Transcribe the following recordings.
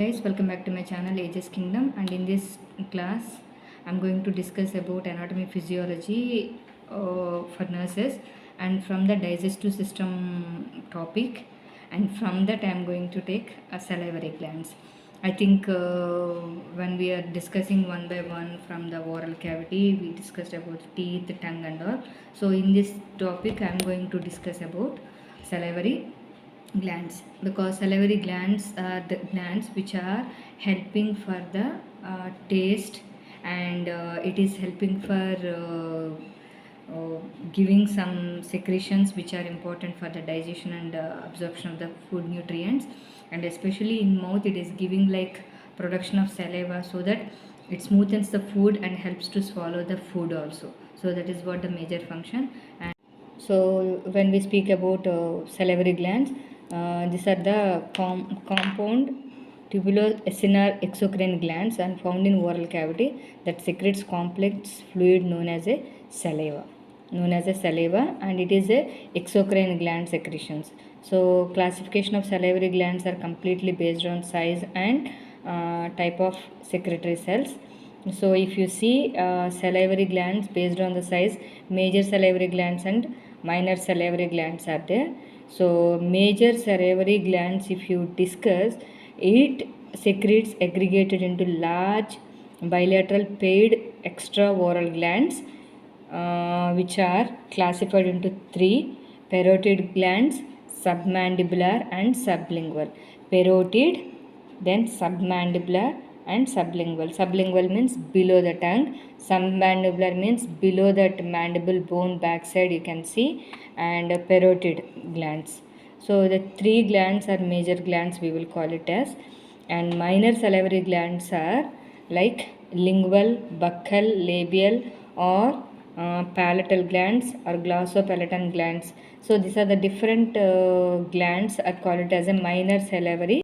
Guys, welcome back to my channel Ages Kingdom, and in this class I'm going to discuss about anatomy physiology for nurses, and from the digestive system topic, and from that I'm going to take a salivary glands. I think when we are discussing one by one from the oral cavity, we discussed about teeth, tongue and all. So in this topic I'm going to discuss about salivary glands, because salivary glands are the glands which are helping for the taste, and it is helping for giving some secretions which are important for the digestion and absorption of the food nutrients, and especially in mouth it is giving like production of saliva, so that it smoothens the food and helps to swallow the food also. So that is what the major function. And so when we speak about salivary glands, these are the compound tubulo-acinar exocrine glands and found in oral cavity that secretes complex fluid known as a saliva. And it is a exocrine gland secretions. So classification of salivary glands are completely based on size and type of secretory cells. So if you see salivary glands based on the size, major salivary glands and minor salivary glands are there. So major salivary glands, if you discuss, it secretes aggregated into large bilateral paired extraoral glands, which are classified into three: parotid glands, submandibular and sublingual. Parotid, then submandibular and sublingual. Sublingual means below the tongue, submandibular means below that mandible bone backside you can see, and parotid glands. So the three glands are major glands, we will call it as, and minor salivary glands are like lingual, buccal, labial, or palatal glands or glossopalatal glands. So these are the different glands are called as a minor salivary.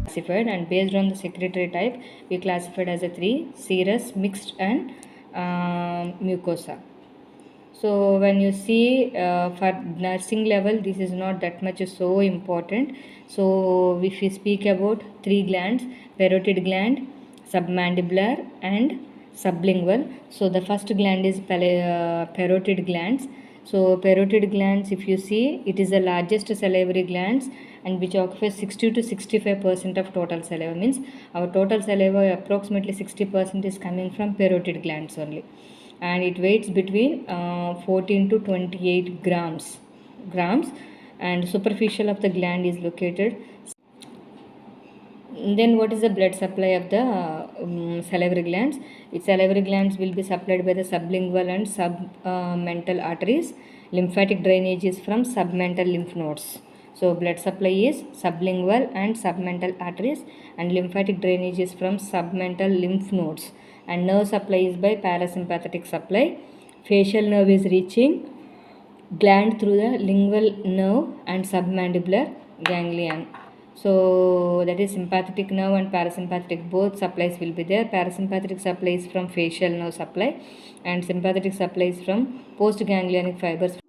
Classified, and based on the secretory type we classified as a three: serous, mixed and mucosa. So when you see for nursing level, this is not that much so important. So if we speak about three glands: parotid gland, submandibular and sublingual. So the first gland is parotid glands. So parotid glands, if you see, it is the largest salivary glands, and which occupies 60 to 65% of total saliva. Means our total saliva approximately 60% is coming from parotid glands only, and it weighs between 14 to 28 grams, and superficial of the gland is located. Then what is the blood supply of the salivary glands? Its salivary glands will be supplied by the sublingual and submental arteries. Lymphatic drainage is from submental lymph nodes. So blood supply is sublingual and submental arteries, and lymphatic drainage is from submental lymph nodes, and nerve supply is by parasympathetic supply. Facial nerve is reaching gland through the lingual nerve and submandibular ganglion. So that is sympathetic nerve and parasympathetic, both supplies will be there. Parasympathetic supply is from facial nerve supply, and sympathetic supply is from postganglionic fibers